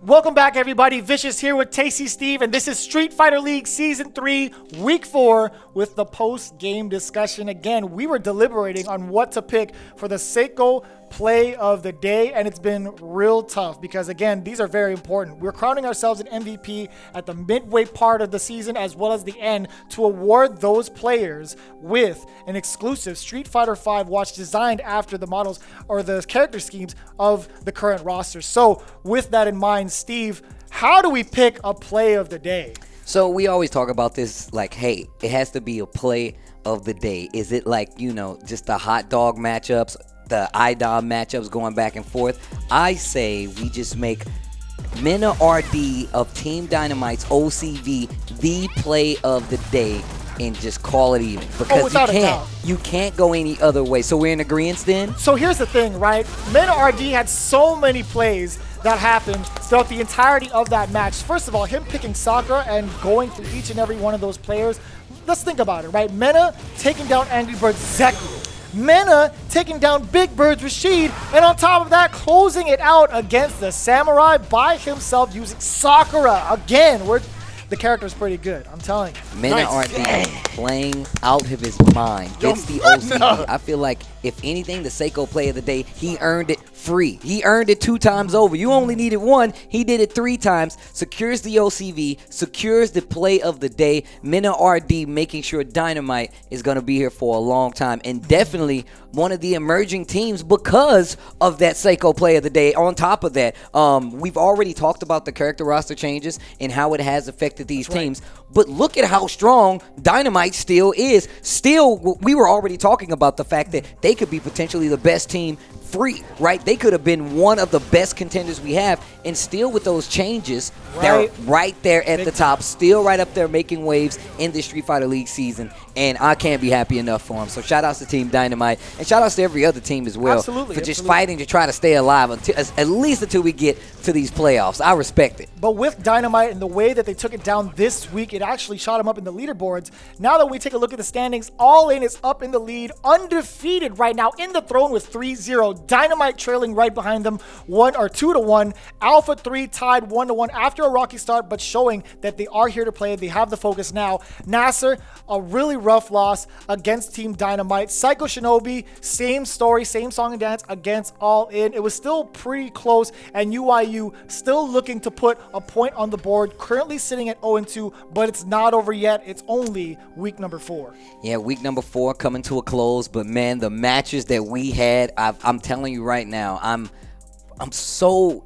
Welcome back, everybody. Vicious here with Tasty Steve, and this is Street Fighter League Season 3, Week 4, with the post-game discussion. Again, we were deliberating on what to pick for the Seiko Play of the Day, and it's been real tough because, again, these are very important. We're crowning ourselves an MVP at the midway part of the season as well as the end to award those players with an exclusive Street Fighter V watch designed after the models or the character schemes of the current roster. So, with that in mind, Steve, how do we pick a play of the day? So we always talk about this like, hey, it has to be a play of the day. Is it like, just the hot dog matchups, the iDom matchups going back and forth? I say we just make MenaRD of Team Dynamite's OCV the play of the day and just call it even. Because you can't go any other way. So we're in agreement then? So here's the thing, right? MenaRD had so many plays that happened throughout the entirety of that match. First of all, him picking Sakura and going through each and every one of those players. Let's think about it, right? Mena taking down Angrybird Zeku. Mena taking down Bigbird Rashid, and on top of that, closing it out against the Samurai by himself using Sakura. Again, the character's pretty good, I'm telling you. MenaRD playing out of his mind. Gets the OCV. I feel like, if anything, the Seiko play of the day, he earned it free. He earned it 2 times over. You only needed 1. He did it 3 times. Secures the OCV. Secures the play of the day. MenaRD making sure Dynamite is going to be here for a long time. And definitely one of the emerging teams because of that Seiko play of the day. On top of that, we've already talked about the character roster changes and how it has affected these teams. But look at how strong Dynamite still is. Still, we were already talking about the fact that they could be potentially the best team free, right? They could have been one of the best contenders we have, and still with those changes, they're right there at the top, still right up there making waves in the Street Fighter League season, and I can't be happy enough for them. So shout outs to Team Dynamite, and shout outs to every other team as well for just fighting to try to stay alive until, at least until we get to these playoffs. I respect it. But with Dynamite and the way that they took it down this week, it actually shot them up in the leaderboards. Now that we take a look at the standings, All In is up in the lead, undefeated right now in the throne with 3-0. Dynamite trailing right behind them 2-1. Alpha 3 tied 1-1 after a rocky start, but showing that they are here to play. They have the focus now. NASR, a really rough loss against Team Dynamite. Psycho Shinobi, same story, same song and dance against All In. It was still pretty close, and UIU still looking to put a point on the board, currently sitting at 0-2, but it's not over yet. It's only week number 4. Yeah, week number 4 coming to a close, but man, the matches that we had, I'm telling you right now, I'm so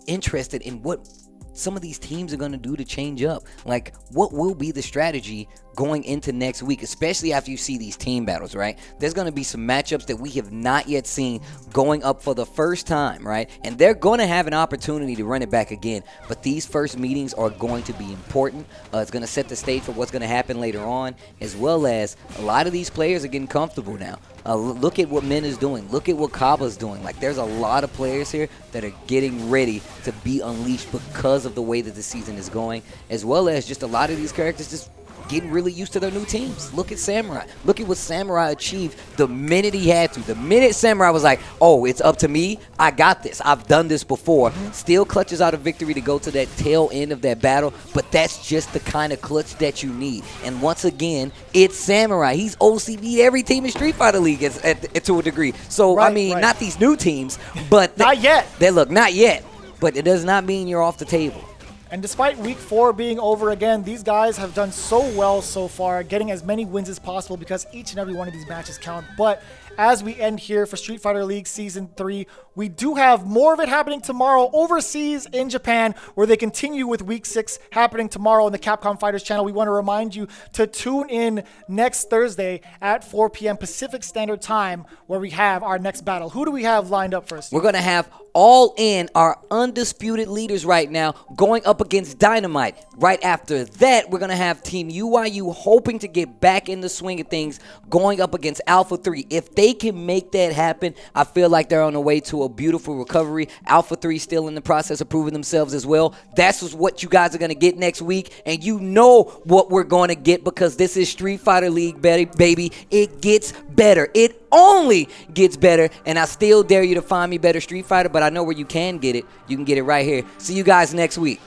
interested in what some of these teams are going to do to change up. Like, what will be the strategy going into next week, especially after you see these team battles, right? There's going to be some matchups that we have not yet seen going up for the first time, right? And they're going to have an opportunity to run it back again. But these first meetings are going to be important. It's going to set the stage for what's going to happen later on, as well as a lot of these players are getting comfortable now. Look at what Mena's doing. Look at what Caba's doing. Like, there's a lot of players here that are getting ready to be unleashed because of the way that the season is going, as well as just a lot of these characters just getting really used to their new teams. Look at Samurai. Look at what Samurai achieved the minute he had to. The minute Samurai was like, oh, it's up to me. I got this. I've done this before. Still clutches out a victory to go to that tail end of that battle, but that's just the kind of clutch that you need. And once again, it's Samurai. He's OCV'd every team in Street Fighter League to a degree. So, not these new teams, but not yet. Not yet. But it does not mean you're off the table. And despite week 4 being over again, these guys have done so well so far, getting as many wins as possible because each and every one of these matches count. But as we end here for Street Fighter League Season 3, we do have more of it happening tomorrow overseas in Japan, where they continue with Week 6 happening tomorrow on the Capcom Fighters channel. We want to remind you to tune in next Thursday at 4 p.m. Pacific Standard Time, where we have our next battle. Who do we have lined up first? We're going to have All In, our undisputed leaders right now, going up against Dynamite. Right after that, we're going to have Team UIU hoping to get back in the swing of things, going up against Alpha 3. If they they can make that happen, I feel like they're on the way to a beautiful recovery. Alpha 3 still in the process of proving themselves as well. That's what you guys are going to get next week, and you know what we're going to get because this is Street Fighter League, baby. It gets better. It only gets better, and I still dare you to find me better Street Fighter, but I know where you can get it. You can get it right here. See you guys next week.